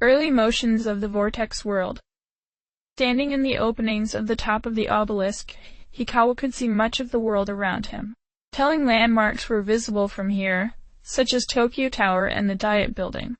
Early motions of the vortex world. Standing in the openings of the top of the obelisk, Hikawa could see much of the world around him. Telling landmarks were visible from here, such as Tokyo Tower and the Diet Building.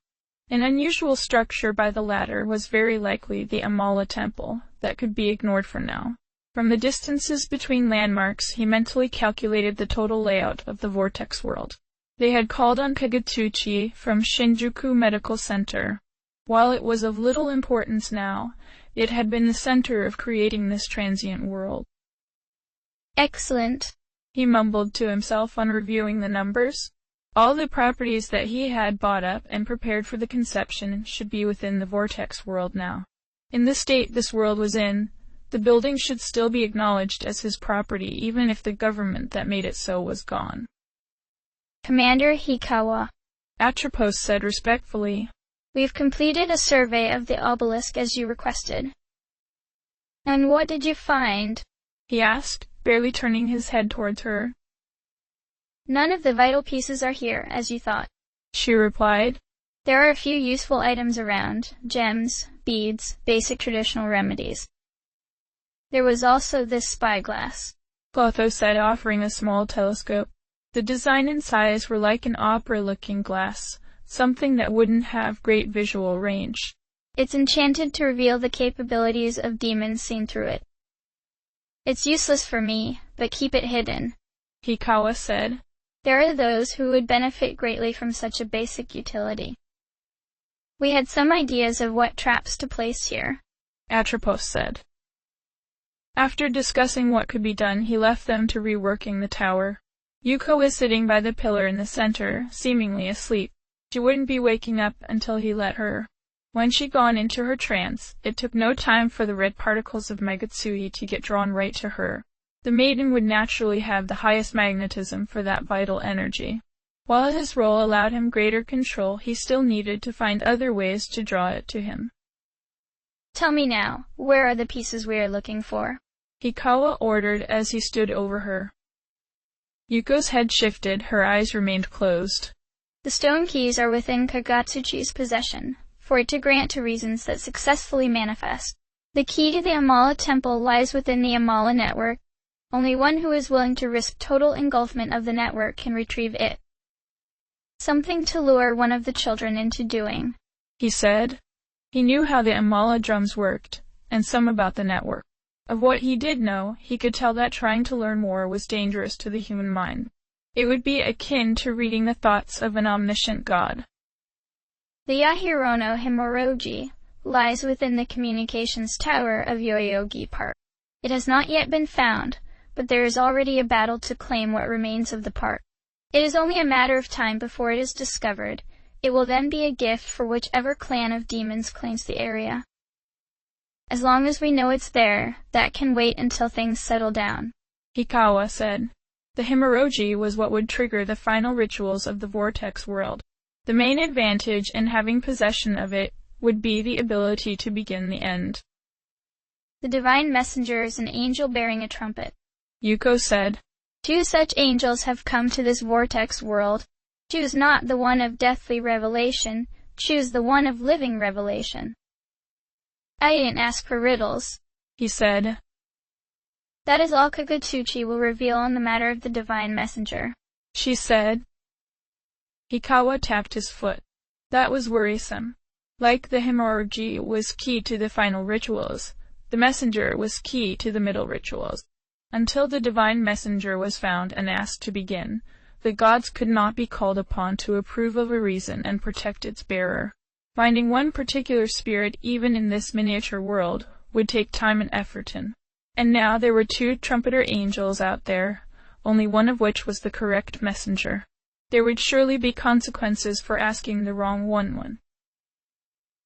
An unusual structure by the latter was very likely the Amala Temple, that could be ignored for now. From the distances between landmarks, he mentally calculated the total layout of the vortex world. They had called on Kagutsuchi from Shinjuku Medical Center. While it was of little importance now, it had been the center of creating this transient world. Excellent, he mumbled to himself on reviewing the numbers. All the properties that he had bought up and prepared for the conception should be within the vortex world now. In the state this world was in, the building should still be acknowledged as his property even if the government that made it so was gone. Commander Hikawa, Atropos said respectfully. We've completed a survey of the obelisk as you requested. And what did you find? He asked, barely turning his head towards her. None of the vital pieces are here, as you thought, she replied. There are a few useful items around, gems, beads, basic traditional remedies. There was also this spyglass, Clotho said, offering a small telescope. The design and size were like an opera-looking glass, something that wouldn't have great visual range. It's enchanted to reveal the capabilities of demons seen through it. It's useless for me, but keep it hidden, Hikawa said. There are those who would benefit greatly from such a basic utility. We had some ideas of what traps to place here, Atropos said. After discussing what could be done, he left them to reworking the tower. Yuko was sitting by the pillar in the center, seemingly asleep. She wouldn't be waking up until he let her. When she'd gone into her trance, it took no time for the red particles of Megatsui to get drawn right to her. The maiden would naturally have the highest magnetism for that vital energy. While his role allowed him greater control, he still needed to find other ways to draw it to him. Tell me now, where are the pieces we are looking for? Hikawa ordered as he stood over her. Yuko's head shifted, her eyes remained closed. The stone keys are within Kagutsuchi's possession, for it to grant to reasons that successfully manifest. The key to the Amala Temple lies within the Amala network. Only one who is willing to risk total engulfment of the network can retrieve it. Something to lure one of the children into doing, he said. He knew how the Amala drums worked, and some about the network. Of what he did know, he could tell that trying to learn more was dangerous to the human mind. It would be akin to reading the thoughts of an omniscient god. The Yahirono Himoroji lies within the communications tower of Yoyogi Park. It has not yet been found, but there is already a battle to claim what remains of the park. It is only a matter of time before it is discovered. It will then be a gift for whichever clan of demons claims the area. As long as we know it's there, that can wait until things settle down, Hikawa said. The Himoroji was what would trigger the final rituals of the vortex world. The main advantage in having possession of it would be the ability to begin the end. The divine messenger is an angel bearing a trumpet, Yuko said. 2 such angels have come to this vortex world. Choose not the one of deathly revelation, choose the one of living revelation. I didn't ask for riddles, he said. That is all Kagutsuchi will reveal on the matter of the divine messenger, she said. Hikawa tapped his foot. That was worrisome. Like the Himoroji was key to the final rituals, the messenger was key to the middle rituals. Until the divine messenger was found and asked to begin, the gods could not be called upon to approve of a reason and protect its bearer. Finding one particular spirit even in this miniature world would take time and effort in. And now there were 2 trumpeter angels out there, only one of which was the correct messenger. There would surely be consequences for asking the wrong one.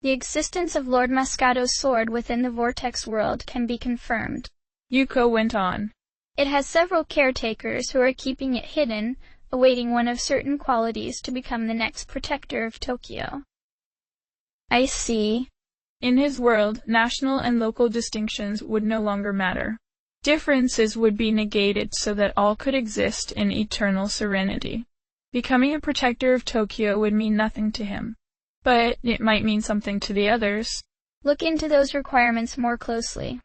The existence of Lord Mascado's sword within the vortex world can be confirmed, Yuko went on. It has several caretakers who are keeping it hidden, awaiting one of certain qualities to become the next protector of Tokyo. I see. In his world, national and local distinctions would no longer matter. Differences would be negated so that all could exist in eternal serenity. Becoming a protector of Tokyo would mean nothing to him. but it might mean something to the others. Look into those requirements more closely.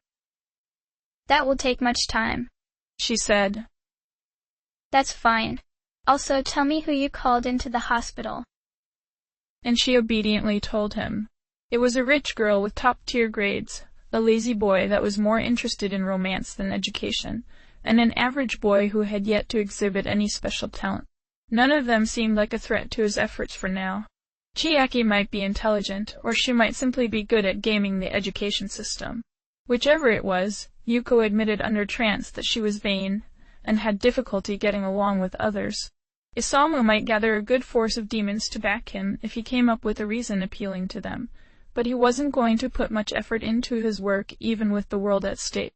That will take much time, she said. That's fine. Also, tell me who you called into the hospital. And she obediently told him. It was a rich girl with top-tier grades, a lazy boy that was more interested in romance than education, and an average boy who had yet to exhibit any special talent. None of them seemed like a threat to his efforts for now. Chiaki might be intelligent, or she might simply be good at gaming the education system. Whichever it was, Yuko admitted under trance that she was vain, and had difficulty getting along with others. Isamu might gather a good force of demons to back him if he came up with a reason appealing to them, but he wasn't going to put much effort into his work even with the world at stake.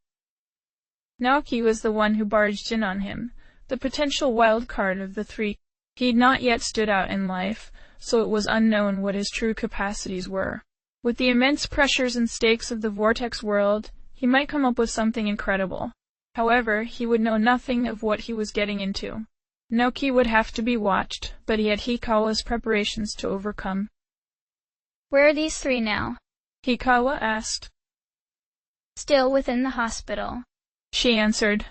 Naoki was the one who barged in on him, the potential wild card of the three. He'd not yet stood out in life, so it was unknown what his true capacities were. With the immense pressures and stakes of the Vortex world, he might come up with something incredible. However, he would know nothing of what he was getting into. Naoki would have to be watched, but he had Hikawa's preparations to overcome. Where are these three now? Hikawa asked. Still within the hospital, she answered.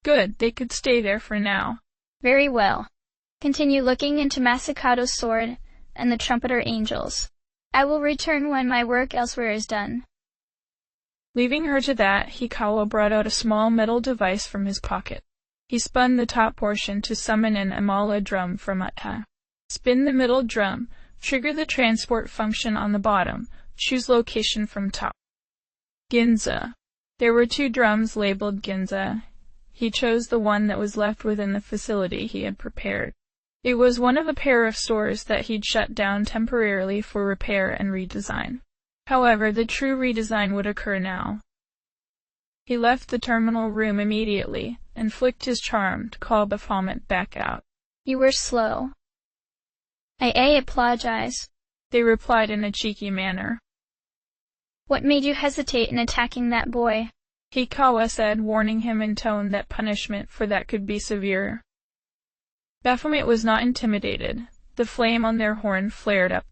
Good, they could stay there for now. Very well. Continue looking into Masakato's sword and the trumpeter angels. I will return when my work elsewhere is done. Leaving her to that, Hikawa brought out a small metal device from his pocket. He spun the top portion to summon an Amala drum from Atta. Spin the middle drum, trigger the transport function on the bottom, choose location from top. Ginza. There were 2 drums labeled Ginza. He chose the one that was left within the facility he had prepared. It was one of a pair of stores that he'd shut down temporarily for repair and redesign. However, the true redesign would occur now. He left the terminal room immediately and flicked his charm to call Baphomet back out. You were slow. I apologize, they replied in a cheeky manner. What made you hesitate in attacking that boy? Hikawa said, warning him in tone that punishment for that could be severe. Baphomet was not intimidated. The flame on their horn flared up.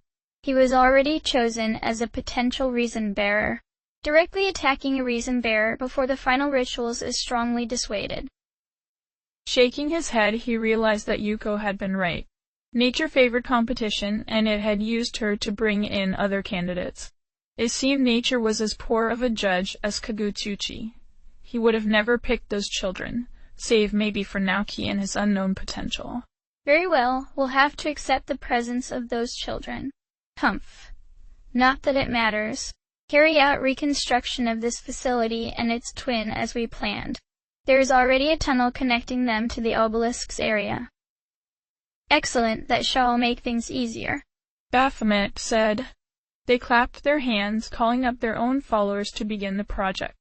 He was already chosen as a potential reason-bearer. Directly attacking a reason-bearer before the final rituals is strongly dissuaded. Shaking his head, he realized that Yuko had been right. Nature favored competition, and it had used her to bring in other candidates. It seemed nature was as poor of a judge as Kagutsuchi. He would have never picked those children, save maybe for Naoki and his unknown potential. Very well, we'll have to accept the presence of those children. Humph. Not that it matters. Carry out reconstruction of this facility and its twin as we planned. There is already a tunnel connecting them to the obelisk's area. Excellent, that shall make things easier, Baphomet said. They clapped their hands, calling up their own followers to begin the project.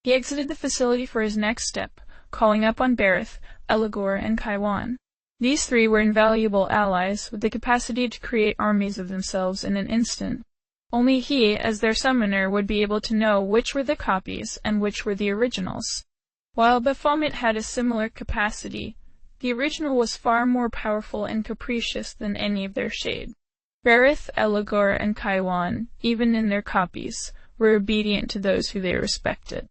He exited the facility for his next step, calling up on Barith, Eligor, and Kaiwan. These 3 were invaluable allies, with the capacity to create armies of themselves in an instant. Only he, as their summoner, would be able to know which were the copies and which were the originals. While Baphomet had a similar capacity, the original was far more powerful and capricious than any of their shade. Barith, Eligor, and Kaiwan, even in their copies, were obedient to those who they respected.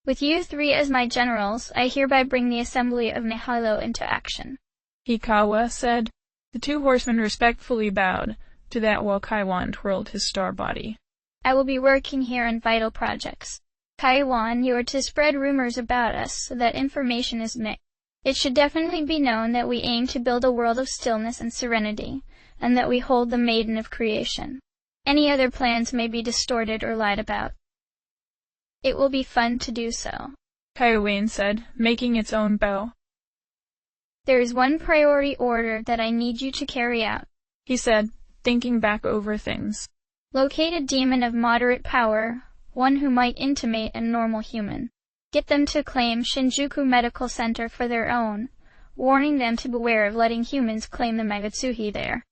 With you 3 as my generals, I hereby bring the assembly of Nihilo into action, Hikawa said. The 2 horsemen respectfully bowed, to that while Kaiwan twirled his star body. I will be working here on vital projects. Kaiwan, you are to spread rumors about us so that information is mixed. It should definitely be known that we aim to build a world of stillness and serenity, and that we hold the Maiden of Creation. Any other plans may be distorted or lied about. It will be fun to do so, Kaiwan said, making its own bow. There is one priority order that I need you to carry out, he said, thinking back over things. Locate a demon of moderate power, one who might intimidate a normal human. Get them to claim Shinjuku Medical Center for their own, warning them to beware of letting humans claim the Magatsuhi there.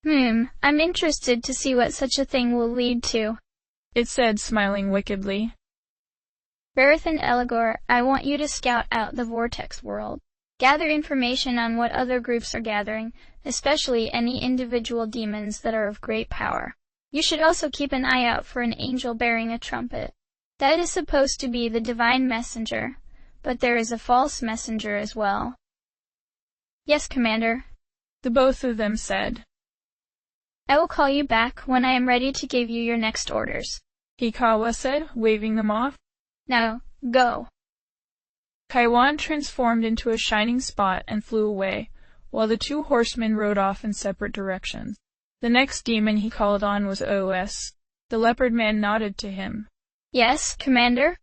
I'm interested to see what such a thing will lead to, it said, smiling wickedly. Barith and Eligor, I want you to scout out the Vortex world. Gather information on what other groups are gathering, especially any individual demons that are of great power. You should also keep an eye out for an angel bearing a trumpet. That is supposed to be the divine messenger, but there is a false messenger as well. Yes, Commander, the both of them said. I will call you back when I am ready to give you your next orders, Hikawa said, waving them off. Now, go. Kaiwan transformed into a shining spot and flew away, while the two horsemen rode off in separate directions. The next demon he called on was Os. The leopard man nodded to him. Yes, Commander?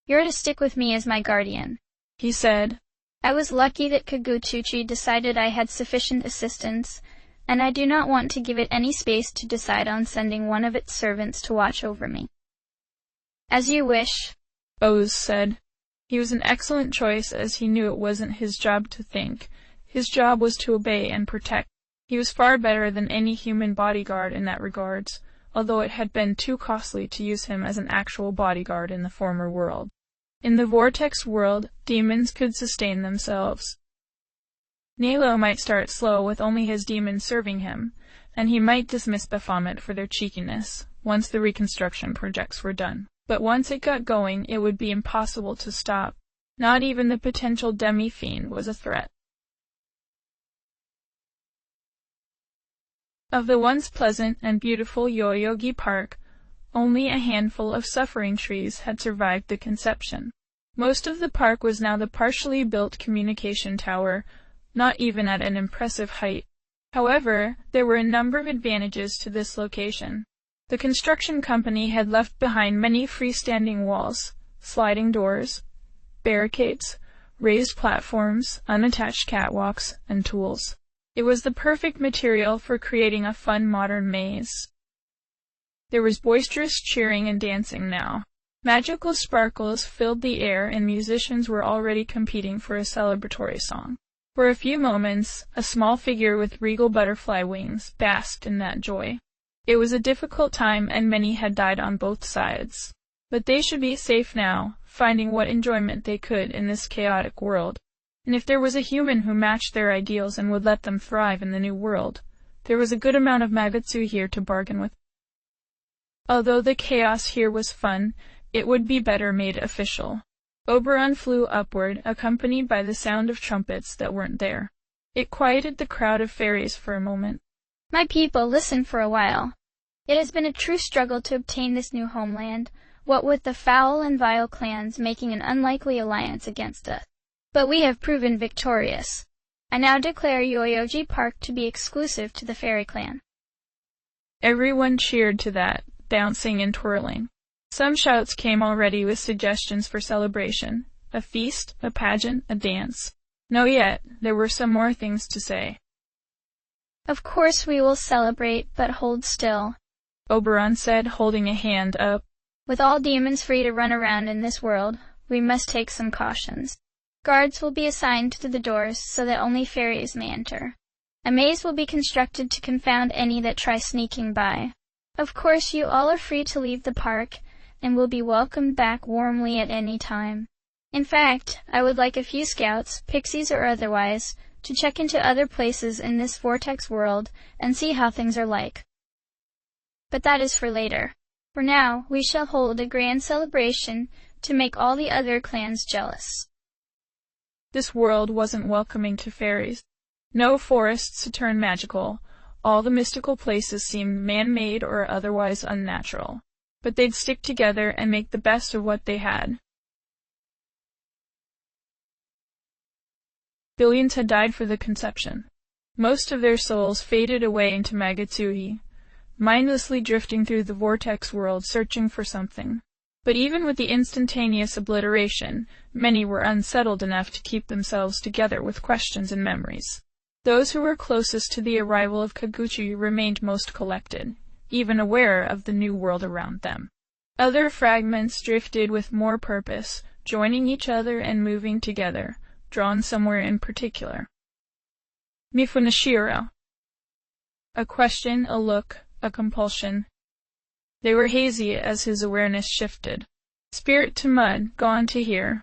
You're to stick with me as my guardian, he said. I was lucky that Kagutsuchi decided I had sufficient assistance, and I do not want to give it any space to decide on sending one of its servants to watch over me. As you wish, Os said. He was an excellent choice, as he knew it wasn't his job to think. His job was to obey and protect. He was far better than any human bodyguard in that regards, although it had been too costly to use him as an actual bodyguard in the former world. In the Vortex world, demons could sustain themselves. Nilo might start slow with only his demons serving him, and he might dismiss Baphomet for their cheekiness once the reconstruction projects were done. But once it got going, it would be impossible to stop. Not even the potential demi-fiend was a threat. Of the once pleasant and beautiful Yoyogi Park, only a handful of suffering trees had survived the conception. Most of the park was now the partially built communication tower, not even at an impressive height. However, there were a number of advantages to this location. The construction company had left behind many freestanding walls, sliding doors, barricades, raised platforms, unattached catwalks, and tools. It was the perfect material for creating a fun modern maze. There was boisterous cheering and dancing now. Magical sparkles filled the air and musicians were already competing for a celebratory song. For a few moments, a small figure with regal butterfly wings basked in that joy. It was a difficult time and many had died on both sides. But they should be safe now, finding what enjoyment they could in this chaotic world. And if there was a human who matched their ideals and would let them thrive in the new world, there was a good amount of Magatsu here to bargain with. Although the chaos here was fun, it would be better made official. Oberon flew upward, accompanied by the sound of trumpets that weren't there. It quieted the crowd of fairies for a moment. My people, listen for a while. It has been a true struggle to obtain this new homeland, what with the foul and vile clans making an unlikely alliance against us. But we have proven victorious. I now declare Yoyogi Park to be exclusive to the fairy clan. Everyone cheered to that, bouncing and twirling. Some shouts came already with suggestions for celebration, a feast, a pageant, a dance. No yet, there were some more things to say. Of course we will celebrate, but hold still, Oberon said, holding a hand up. With all demons free to run around in this world, we must take some cautions. Guards will be assigned to the doors so that only fairies may enter. A maze will be constructed to confound any that try sneaking by. Of course you all are free to leave the park, and will be welcomed back warmly at any time. In fact, I would like a few scouts, pixies or otherwise, to check into other places in this vortex world and see how things are like. But that is for later. For now, we shall hold a grand celebration to make all the other clans jealous. This world wasn't welcoming to fairies. No forests to turn magical. All the mystical places seemed man-made or otherwise unnatural. But they'd stick together and make the best of what they had. Billions had died for the conception. Most of their souls faded away into Magatsuhi, mindlessly drifting through the vortex world searching for something. But even with the instantaneous obliteration, many were unsettled enough to keep themselves together with questions and memories. Those who were closest to the arrival of Kagutsuchi remained most collected, even aware of the new world around them. Other fragments drifted with more purpose, joining each other and moving together, drawn somewhere in particular. Mifunashiro. A question, a look, a compulsion. They were hazy as his awareness shifted. Spirit to mud, gone to here.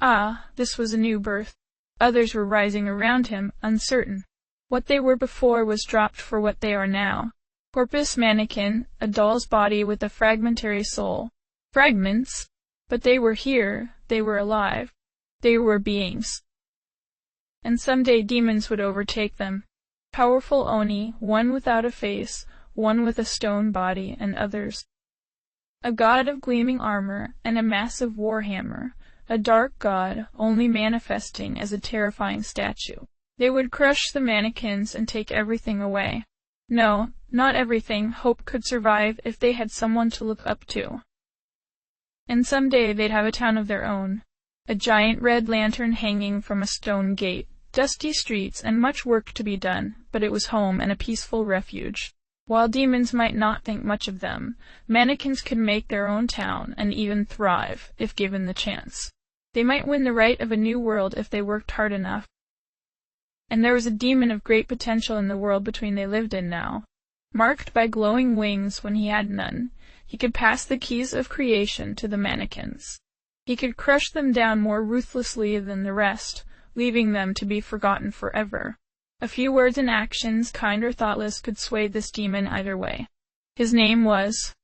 Ah, this was a new birth. Others were rising around him, uncertain. What they were before was dropped for what they are now. Corpus mannequin, a doll's body with a fragmentary soul. Fragments? But they were here, they were alive. They were beings. And someday demons would overtake them. Powerful Oni, one without a face, one with a stone body, and others. A god of gleaming armor and a massive warhammer. A dark god, only manifesting as a terrifying statue. They would crush the mannequins and take everything away. No, not everything. Hope could survive if they had someone to look up to. And someday they'd have a town of their own. A giant red lantern hanging from a stone gate, dusty streets, and much work to be done, but it was home and a peaceful refuge. While demons might not think much of them, mannequins could make their own town and even thrive, if given the chance. They might win the right of a new world if they worked hard enough. And there was a demon of great potential in the world between they lived in now. Marked by glowing wings when he had none, he could pass the keys of creation to the mannequins. He could crush them down more ruthlessly than the rest, leaving them to be forgotten forever. A few words and actions, kind or thoughtless, could sway this demon either way. His name was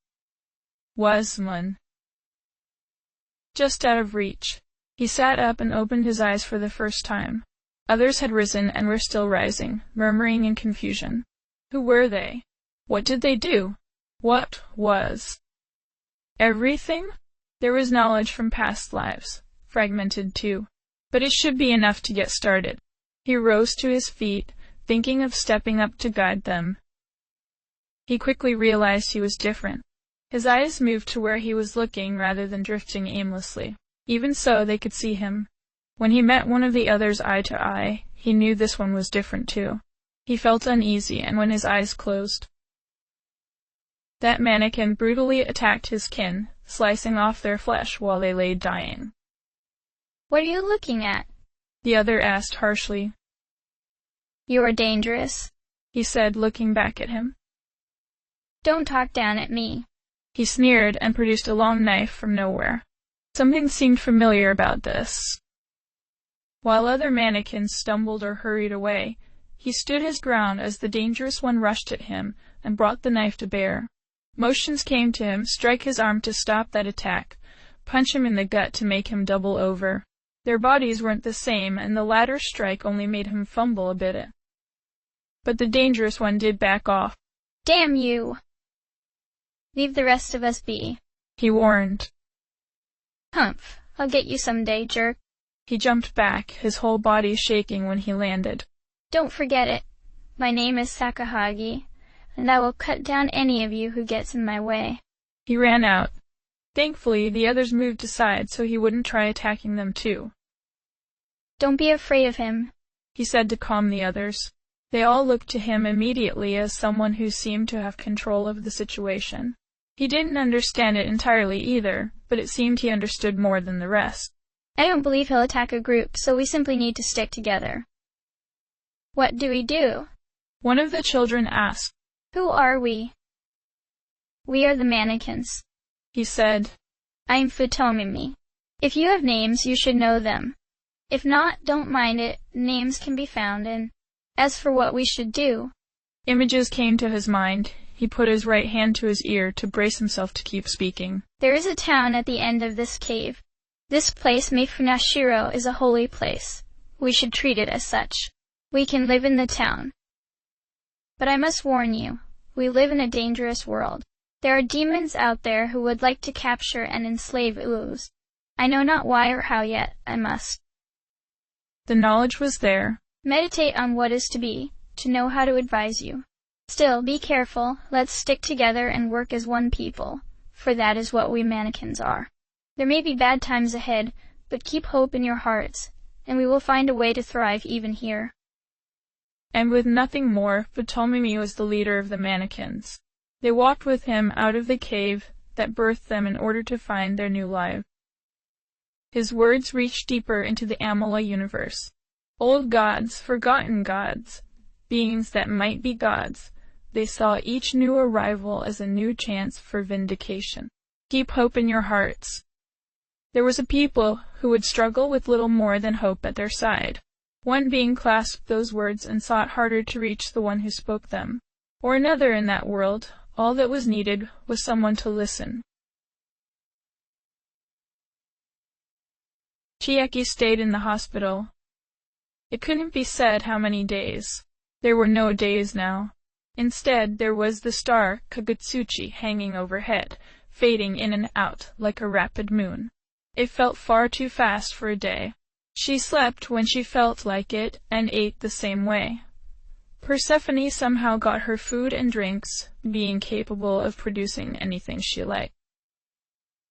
Mun. Just out of reach. He sat up and opened his eyes for the first time. Others had risen and were still rising, murmuring in confusion. Who were they? What did they do? What was everything? There was knowledge from past lives, fragmented too. But it should be enough to get started. He rose to his feet, thinking of stepping up to guide them. He quickly realized he was different. His eyes moved to where he was looking rather than drifting aimlessly. Even so, they could see him. When he met one of the others eye to eye, he knew this one was different too. He felt uneasy, and when his eyes closed, that mannequin brutally attacked his kin, slicing off their flesh while they lay dying. What are you looking at? The other asked harshly. You are dangerous, he said, looking back at him. Don't talk down at me. He sneered and produced a long knife from nowhere. Something seemed familiar about this. While other mannequins stumbled or hurried away, he stood his ground as the dangerous one rushed at him and brought the knife to bear. Motions came to him: strike his arm to stop that attack, punch him in the gut to make him double over. Their bodies weren't the same, and the latter strike only made him fumble a bit. But the dangerous one did back off. Damn you! Leave the rest of us be, he warned. Humph, I'll get you someday, jerk. He jumped back, his whole body shaking when he landed. Don't forget it. My name is Sakahagi, and I will cut down any of you who gets in my way. He ran out. Thankfully, the others moved aside so he wouldn't try attacking them too. Don't be afraid of him, he said to calm the others. They all looked to him immediately as someone who seemed to have control of the situation. He didn't understand it entirely either, but it seemed he understood more than the rest. I don't believe he'll attack a group, so we simply need to stick together. What do we do? One of the children asked. Who are we? We are the mannequins, he said. I'm Futomimi. If you have names, you should know them. If not, don't mind it, names can be found in. As for what we should do, images came to his mind. He put his right hand to his ear to brace himself to keep speaking. There is a town at the end of this cave. This place, Mifunashiro, is a holy place. We should treat it as such. We can live in the town. But I must warn you, we live in a dangerous world. There are demons out there who would like to capture and enslave Ulus. I know not why or how yet, I must. The knowledge was there. Meditate on what is to be, to know how to advise you. Still, be careful, let's stick together and work as one people, for that is what we mannequins are. There may be bad times ahead, but keep hope in your hearts, and we will find a way to thrive even here. And with nothing more, Futomimi was the leader of the mannequins. They walked with him out of the cave that birthed them in order to find their new life. His words reached deeper into the Amala universe. Old gods, forgotten gods, beings that might be gods, they saw each new arrival as a new chance for vindication. Keep hope in your hearts. There was a people who would struggle with little more than hope at their side. One being clasped those words and sought harder to reach the one who spoke them. Or another in that world, all that was needed was someone to listen. Chiaki stayed in the hospital. It couldn't be said how many days. There were no days now. Instead, there was the star Kagutsuchi hanging overhead, fading in and out like a rapid moon. It felt far too fast for a day. She slept when she felt like it and ate the same way. Persephone somehow got her food and drinks, being capable of producing anything she liked.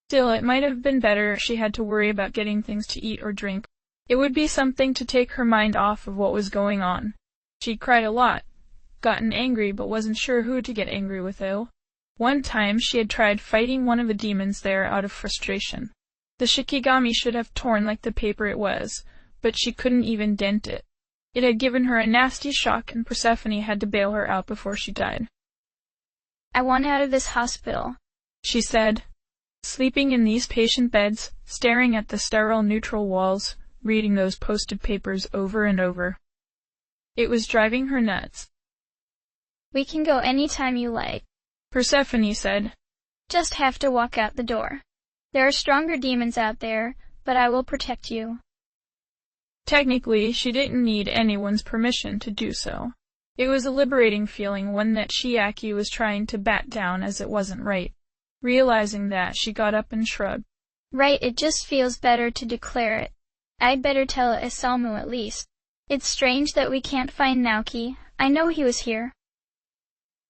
Still, it might have been better if she had to worry about getting things to eat or drink. It would be something to take her mind off of what was going on. She'd cried a lot, gotten angry but wasn't sure who to get angry with though. One time she had tried fighting one of the demons there out of frustration. The Shikigami should have torn like the paper it was, but she couldn't even dent it. It had given her a nasty shock and Persephone had to bail her out before she died. I want out of this hospital, she said. Sleeping in these patient beds, staring at the sterile neutral walls, reading those posted papers over and over. It was driving her nuts. We can go any time you like, Persephone said. Just have to walk out the door. There are stronger demons out there, but I will protect you. Technically, she didn't need anyone's permission to do so. It was a liberating feeling, one that Chiaki was trying to bat down as it wasn't right. Realizing that, she got up and shrugged. Right, it just feels better to declare it. I'd better tell Isamu at least. It's strange that we can't find Naoki. I know he was here.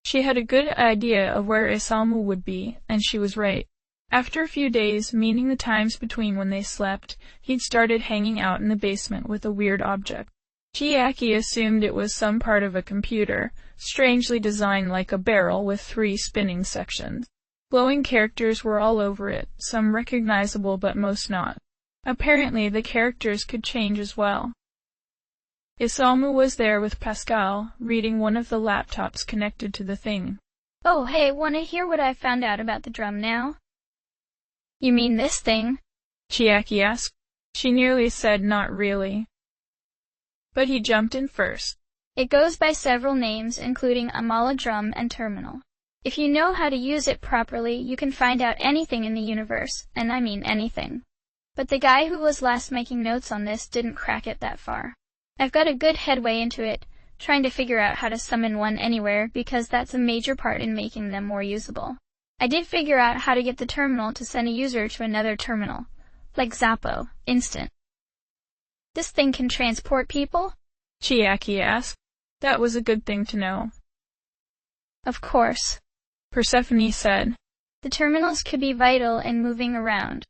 She had a good idea of where Isamu would be, and she was right. After a few days, meaning the times between when they slept, he'd started hanging out in the basement with a weird object. Chiaki assumed it was some part of a computer, strangely designed like a barrel with 3 spinning sections. Glowing characters were all over it, some recognizable but most not. Apparently the characters could change as well. Isamu was there with Pascal, reading one of the laptops connected to the thing. Oh hey, wanna hear what I found out about the drum now? You mean this thing? Chiaki asked. She nearly said not really. But he jumped in first. It goes by several names, including Amala Drum and Terminal. If you know how to use it properly, you can find out anything in the universe, and I mean anything. But the guy who was last making notes on this didn't crack it that far. I've got a good headway into it, trying to figure out how to summon one anywhere because that's a major part in making them more usable. I did figure out how to get the terminal to send a user to another terminal, like Zappo, instant. This thing can transport people? Chiaki asked. That was a good thing to know. Of course, Persephone said. The terminals could be vital in moving around.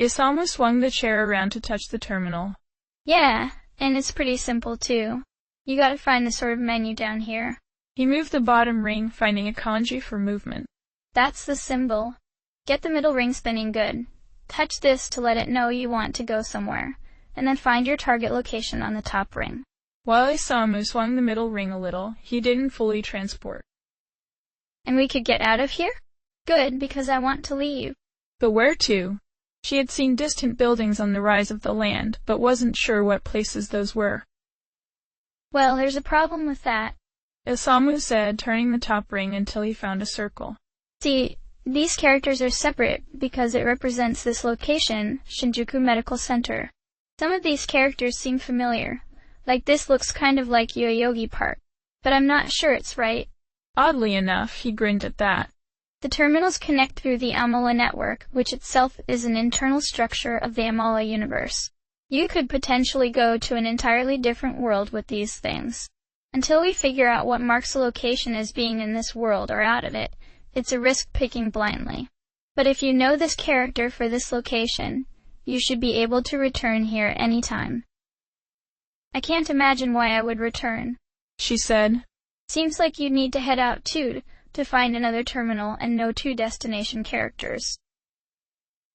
Isamu swung the chair around to touch the terminal. Yeah, and it's pretty simple too. You gotta find the sort of menu down here. He moved the bottom ring, finding a kanji for movement. That's the symbol. Get the middle ring spinning good. Touch this to let it know you want to go somewhere, and then find your target location on the top ring. While Isamu swung the middle ring a little, he didn't fully transport. And we could get out of here? Good, because I want to leave. But where to? She had seen distant buildings on the rise of the land, but wasn't sure what places those were. Well, there's a problem with that, Isamu said, turning the top ring until he found a circle. See, these characters are separate because it represents this location, Shinjuku Medical Center. Some of these characters seem familiar, like this looks kind of like Yoyogi part, but I'm not sure it's right. Oddly enough, he grinned at that. The terminals connect through the Amala network, which itself is an internal structure of the Amala universe. You could potentially go to an entirely different world with these things. Until we figure out what marks a location as being in this world or out of it, it's a risk picking blindly. But if you know this character for this location, you should be able to return here anytime. I can't imagine why I would return, she said. Seems like you'd need to head out too, to find another terminal and know 2 destination characters.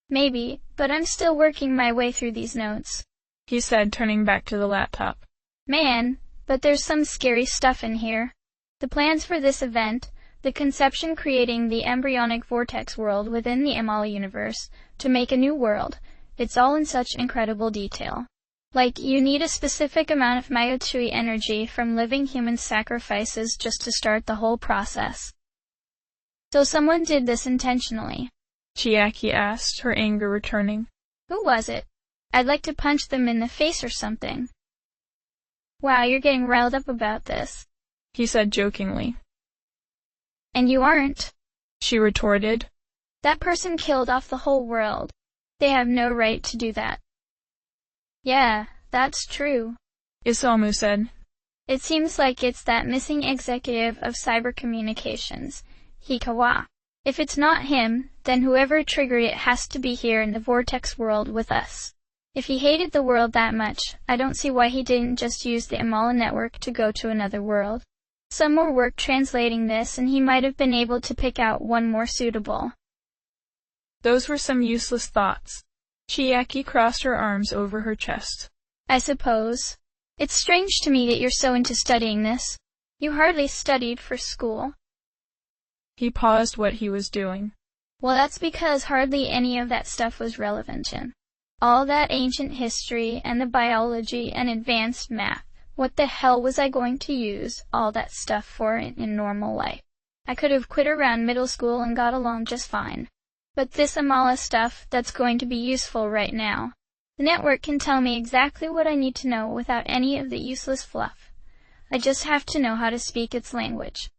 Maybe, but I'm still working my way through these notes, he said, turning back to the laptop. Man, but there's some scary stuff in here. The plans for this event, The conception creating the embryonic vortex world within the Amala universe to make a new world. It's all in such incredible detail. Like, you need a specific amount of Kagutsuchi energy from living human sacrifices just to start the whole process. So someone did this intentionally? Chiaki asked, her anger returning. Who was it? I'd like to punch them in the face or something. Wow, you're getting riled up about this, he said jokingly. And you aren't, she retorted. That person killed off the whole world. They have no right to do that. Yeah, that's true, Isamu said. It seems like it's that missing executive of cyber communications, Hikawa. If it's not him, then whoever triggered it has to be here in the vortex world with us. If he hated the world that much, I don't see why he didn't just use the Amala network to go to another world. Some more work translating this and he might have been able to pick out one more suitable. Those were some useless thoughts. Chiaki crossed her arms over her chest. I suppose. It's strange to me that you're so into studying this. You hardly studied for school. He paused what he was doing. Well, that's because hardly any of that stuff was relevant, Shin. All that ancient history and the biology and advanced math. What the hell was I going to use all that stuff for in normal life? I could have quit around middle school and got along just fine. But this Amala stuff, that's going to be useful right now. The network can tell me exactly what I need to know without any of the useless fluff. I just have to know how to speak its language.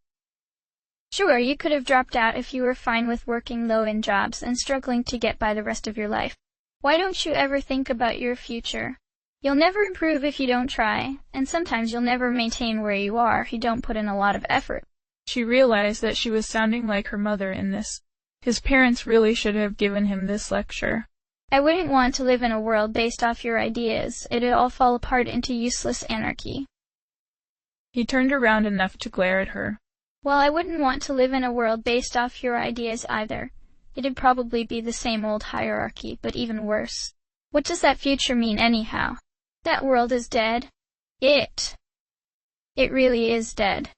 Sure, you could have dropped out if you were fine with working low-end jobs and struggling to get by the rest of your life. Why don't you ever think about your future? You'll never improve if you don't try, and sometimes you'll never maintain where you are if you don't put in a lot of effort. She realized that she was sounding like her mother in this. His parents really should have given him this lecture. I wouldn't want to live in a world based off your ideas. It'd all fall apart into useless anarchy. He turned around enough to glare at her. Well, I wouldn't want to live in a world based off your ideas either. It'd probably be the same old hierarchy, but even worse. What does that future mean anyhow? That world is dead. It really is dead.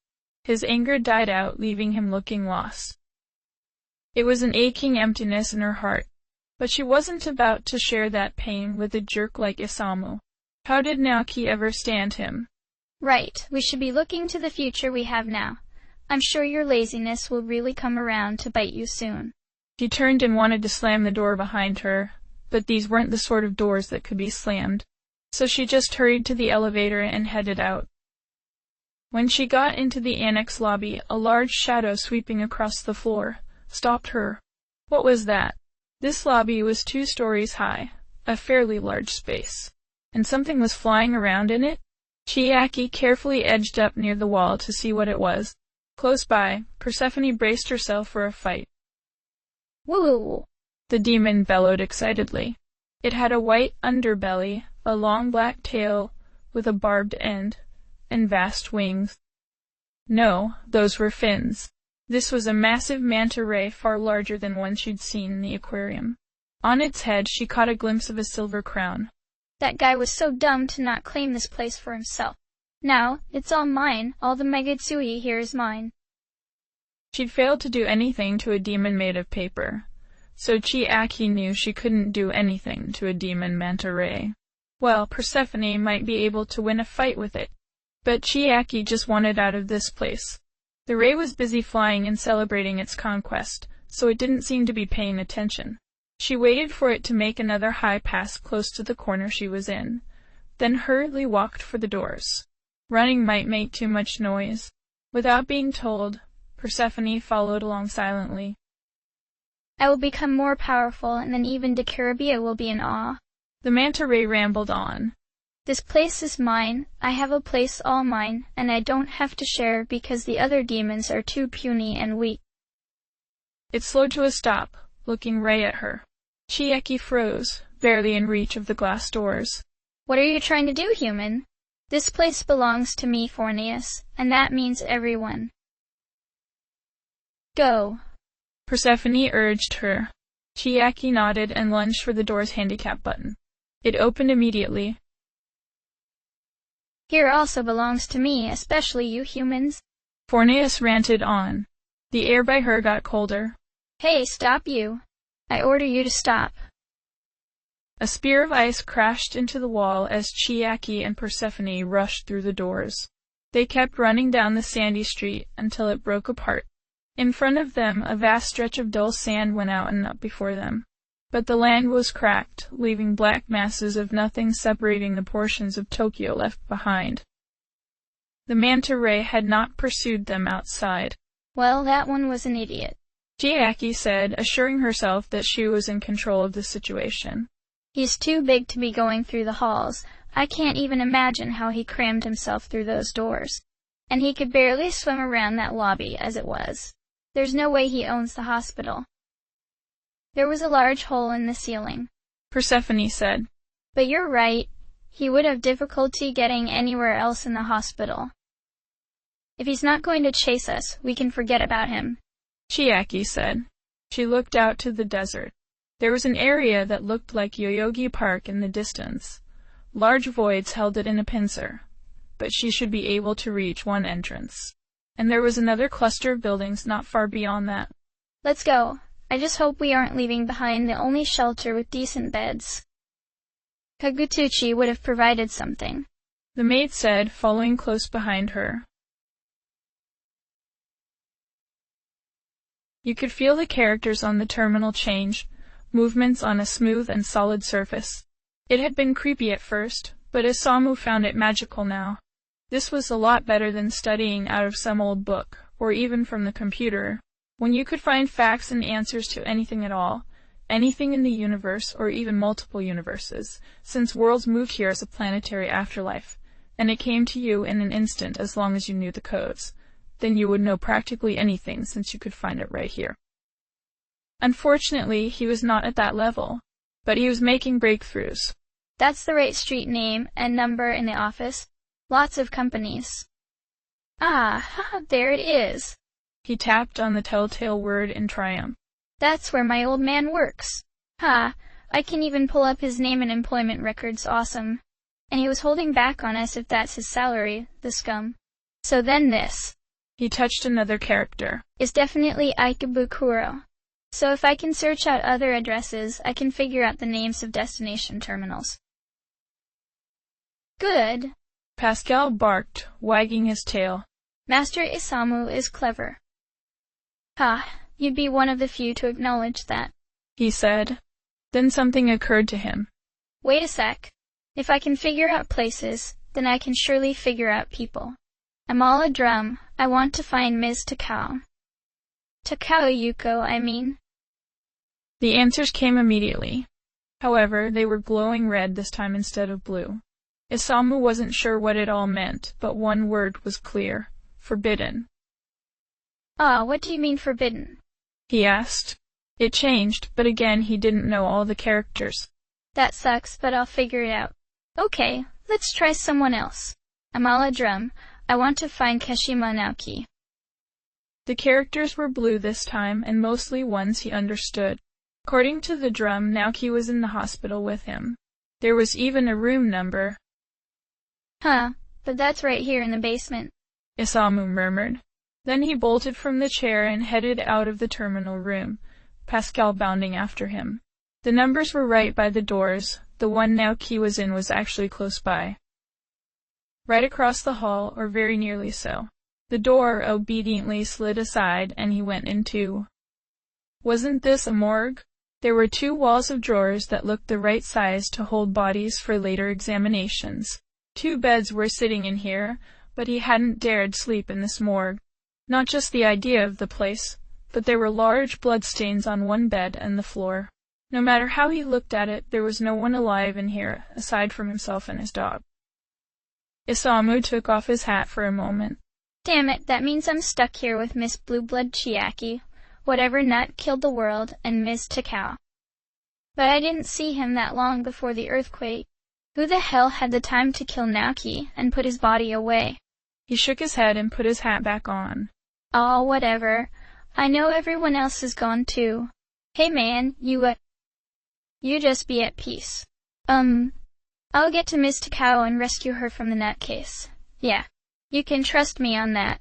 His anger died out, leaving him looking lost. It was an aching emptiness in her heart, but she wasn't about to share that pain with a jerk like Isamu. How did Naoki ever stand him? Right, we should be looking to the future we have now. I'm sure your laziness will really come around to bite you soon. She turned and wanted to slam the door behind her, but these weren't the sort of doors that could be slammed. So she just hurried to the elevator and headed out. When she got into the annex lobby, a large shadow sweeping across the floor stopped her. What was that? This lobby was 2 stories high, a fairly large space, and something was flying around in it. Chiaki carefully edged up near the wall to see what it was. Close by, Persephone braced herself for a fight. Woo! The demon bellowed excitedly. It had a white underbelly, a long black tail with a barbed end, and vast wings. No, those were fins. This was a massive manta ray far larger than one she'd seen in the aquarium. On its head she caught a glimpse of a silver crown. That guy was so dumb to not claim this place for himself. Now, it's all mine. All the Kagutsuchi here is mine. She'd failed to do anything to a demon made of paper, so Chiaki knew she couldn't do anything to a demon manta ray. Well, Persephone might be able to win a fight with it, but Chiaki just wanted out of this place. The ray was busy flying and celebrating its conquest, so it didn't seem to be paying attention. She waited for it to make another high pass close to the corner she was in, then hurriedly walked for the doors. Running might make too much noise. Without being told, Persephone followed along silently. I will become more powerful, and then even Decarabia will be in awe. The manta ray rambled on. This place is mine. I have a place all mine, and I don't have to share because the other demons are too puny and weak. It slowed to a stop, looking right at her. Chiaki froze, barely in reach of the glass doors. What are you trying to do, human? This place belongs to me, Fornius, and that means everyone. Go. Persephone urged her. Chiaki nodded and lunged for the door's handicap button. It opened immediately. Here also belongs to me, especially you humans. Fornius ranted on. The air by her got colder. Hey, stop you! I order you to stop. A spear of ice crashed into the wall as Chiaki and Persephone rushed through the doors. They kept running down the sandy street until it broke apart. In front of them, a vast stretch of dull sand went out and up before them. But the land was cracked, leaving black masses of nothing separating the portions of Tokyo left behind. The manta ray had not pursued them outside. Well, that one was an idiot, Chiaki said, assuring herself that she was in control of the situation. He's too big to be going through the halls. I can't even imagine how he crammed himself through those doors. And he could barely swim around that lobby as it was. There's no way he owns the hospital. There was a large hole in the ceiling, Persephone said. But you're right. He would have difficulty getting anywhere else in the hospital. If he's not going to chase us, we can forget about him, Chiaki said. She looked out to the desert. There was an area that looked like Yoyogi Park in the distance. Large voids held it in a pincer, but she should be able to reach one entrance. And there was another cluster of buildings not far beyond that. Let's go. I just hope we aren't leaving behind the only shelter with decent beds. Kagutsuchi would have provided something, the maid said, following close behind her. You could feel the characters on the terminal change, movements on a smooth and solid surface. It had been creepy at first, but Isamu found it magical now. This was a lot better than studying out of some old book, or even from the computer, when you could find facts and answers to anything at all, anything in the universe or even multiple universes, since worlds moved here as a planetary afterlife, and it came to you in an instant as long as you knew the codes. Then you would know practically anything since you could find it right here. Unfortunately, he was not at that level, but he was making breakthroughs. That's the right street name and number in the office. Lots of companies. Ah, there it is. He tapped on the telltale word in triumph. That's where my old man works. I can even pull up his name and employment records. Awesome. And he was holding back on us if that's his salary, the scum. So then this. He touched another character. Is definitely Ikebukuro. So if I can search out other addresses, I can figure out the names of destination terminals. Good. Pascal barked, wagging his tail. Master Isamu is clever. You'd be one of the few to acknowledge that, he said. Then something occurred to him. Wait a sec. If I can figure out places, then I can surely figure out people. I'm all a drum. I want to find Ms. Takao. Takao Yuko, I mean. The answers came immediately. However, they were glowing red this time instead of blue. Isamu wasn't sure what it all meant, but one word was clear. Forbidden. What do you mean forbidden? He asked. It changed, but again he didn't know all the characters. That sucks, but I'll figure it out. Okay, let's try someone else. I'm all a drum. I want to find Kashima Naoki. The characters were blue this time, and mostly ones he understood. According to the drum, Naoki was in the hospital with him. There was even a room number. But that's right here in the basement, Isamu murmured. Then he bolted from the chair and headed out of the terminal room, Pascal bounding after him. The numbers were right by the doors. The one Naoki was in was actually close by. Right across the hall, or very nearly so. The door obediently slid aside, and he went into. Wasn't this a morgue? There were 2 walls of drawers that looked the right size to hold bodies for later examinations. 2 beds were sitting in here, but he hadn't dared sleep in this morgue. Not just the idea of the place, but there were large bloodstains on one bed and the floor. No matter how he looked at it, there was no one alive in here, aside from himself and his dog. Isamu took off his hat for a moment. Damn it, that means I'm stuck here with Miss Blueblood Chiaki, whatever nut killed the world, and Ms. Takao. But I didn't see him that long before the earthquake. Who the hell had the time to kill Naoki and put his body away? He shook his head and put his hat back on. Oh, whatever. I know everyone else is gone too. Hey man, you just be at peace. I'll get to Ms. Takao and rescue her from the nutcase. Yeah, you can trust me on that.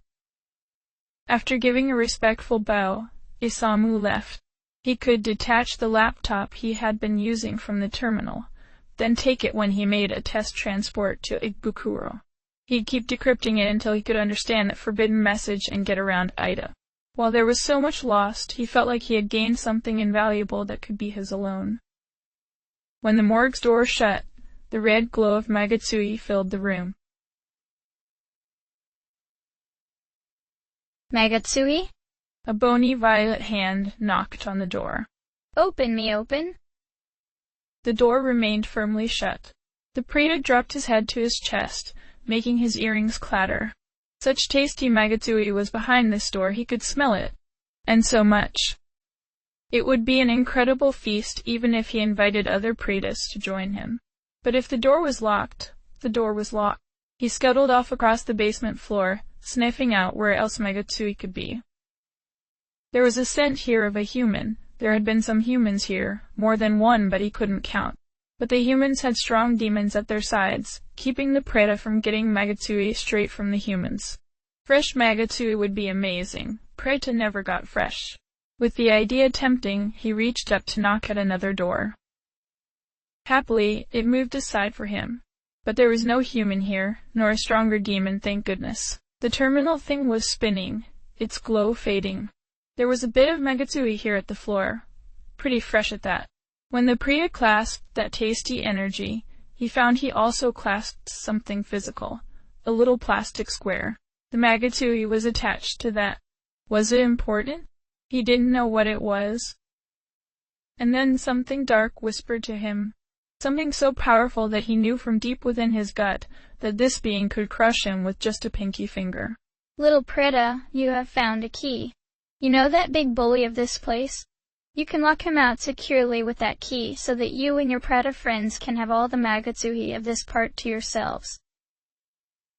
After giving a respectful bow, Isamu left. He could detach the laptop he had been using from the terminal, then take it when he made a test transport to Ibukuro. He'd keep decrypting it until he could understand that forbidden message and get around Ida. While there was so much lost, he felt like he had gained something invaluable that could be his alone. When the morgue's door shut, the red glow of Magutsui filled the room. Magutsui? A bony violet hand knocked on the door. Open me, open. The door remained firmly shut. The Preta dropped his head to his chest, making his earrings clatter. Such tasty Magutsui was behind this door, he could smell it. And so much. It would be an incredible feast even if he invited other Pretas to join him. But if the door was locked, the door was locked. He scuttled off across the basement floor, sniffing out where else Magutsui could be. There was a scent here of a human. There had been some humans here, more than one, but he couldn't count. But the humans had strong demons at their sides, keeping the Preta from getting Magutsui straight from the humans. Fresh Magutsui would be amazing. Preta never got fresh. With the idea tempting, he reached up to knock at another door. Happily, it moved aside for him. But there was no human here, nor a stronger demon, thank goodness. The terminal thing was spinning, its glow fading. There was a bit of Magutsui here at the floor. Pretty fresh at that. When the Priya clasped that tasty energy, he found he also clasped something physical, a little plastic square. The Magutsui was attached to that. Was it important? He didn't know what it was. And then something dark whispered to him. Something so powerful that he knew from deep within his gut that this being could crush him with just a pinky finger. Little Preta, you have found a key. You know that big bully of this place? You can lock him out securely with that key so that you and your Preta friends can have all the Magutsui of this part to yourselves.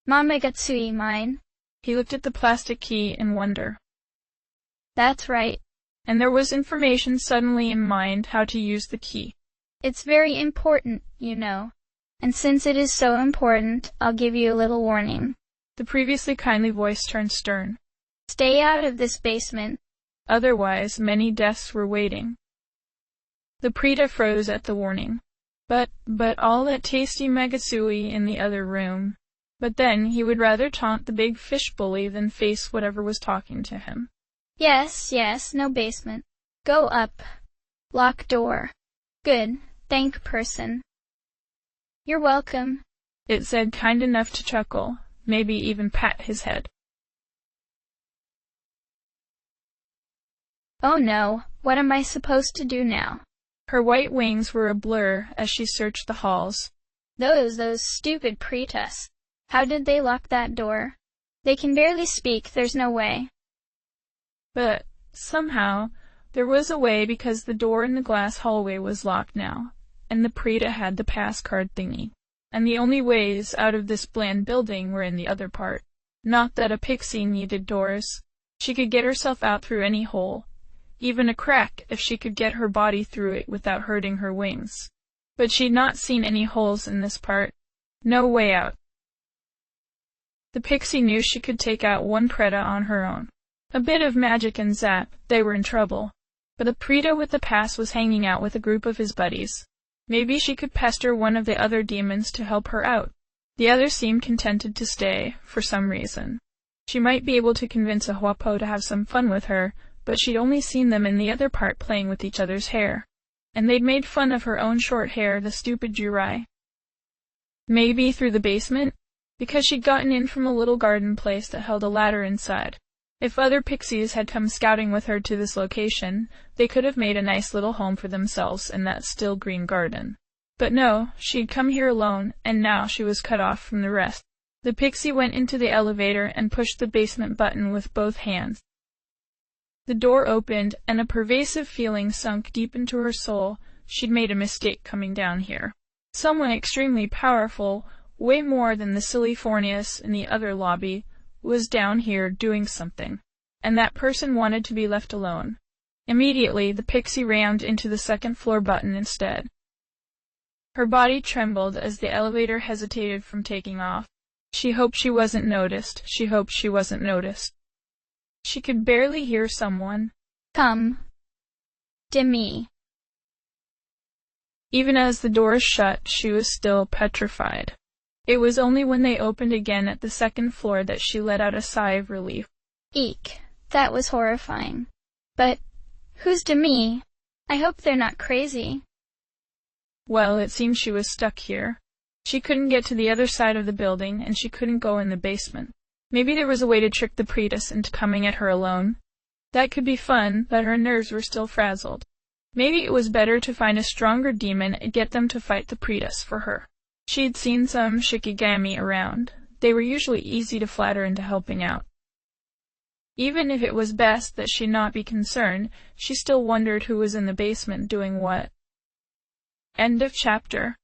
Ma Magutsui mine. He looked at the plastic key in wonder. That's right. And there was information suddenly in mind how to use the key. It's very important, you know. And since it is so important, I'll give you a little warning. The previously kindly voice turned stern. Stay out of this basement. Otherwise, many deaths were waiting. The Preta froze at the warning. But all that tasty Magutsui in the other room. But then he would rather taunt the big fish bully than face whatever was talking to him. Yes, no basement. Go up. Lock door. Good. Thank person. You're welcome. It said, kind enough to chuckle, maybe even pat his head. Oh no, what am I supposed to do now? Her white wings were a blur as she searched the halls. Those stupid Pretas. How did they lock that door? They can barely speak, there's no way. But, somehow, there was a way because the door in the glass hallway was locked now, and the Preta had the pass card thingy. And the only ways out of this bland building were in the other part. Not that a pixie needed doors. She could get herself out through any hole. Even a crack if she could get her body through it without hurting her wings. But she'd not seen any holes in this part. No way out. The pixie knew she could take out one Preta on her own. A bit of magic and zap, they were in trouble. But a Preta with the pass was hanging out with a group of his buddies. Maybe she could pester one of the other demons to help her out. The others seemed contented to stay, for some reason. She might be able to convince a Huapo to have some fun with her, but she'd only seen them in the other part playing with each other's hair. And they'd made fun of her own short hair, the stupid Jurai. Maybe through the basement? Because she'd gotten in from a little garden place that held a ladder inside. If other pixies had come scouting with her to this location, they could have made a nice little home for themselves in that still green garden. But no, she'd come here alone, and now she was cut off from the rest. The pixie went into the elevator and pushed the basement button with both hands. The door opened, and a pervasive feeling sunk deep into her soul. She'd made a mistake coming down here. Someone extremely powerful, way more than the silly Fornius in the other lobby, was down here doing something. And that person wanted to be left alone. Immediately, the pixie rammed into the second floor button instead. Her body trembled as the elevator hesitated from taking off. She hoped she wasn't noticed. She hoped she wasn't noticed. She could barely hear someone. Come. Demi. Even as the doors shut, she was still petrified. It was only when they opened again at the second floor that she let out a sigh of relief. Eek, that was horrifying. But who's Demi? I hope they're not crazy. Well, it seemed she was stuck here. She couldn't get to the other side of the building, and she couldn't go in the basement. Maybe there was a way to trick the priestess into coming at her alone. That could be fun, but her nerves were still frazzled. Maybe it was better to find a stronger demon and get them to fight the priestess for her. She had seen some shikigami around. They were usually easy to flatter into helping out. Even if it was best that she not be concerned, she still wondered who was in the basement doing what. End of chapter.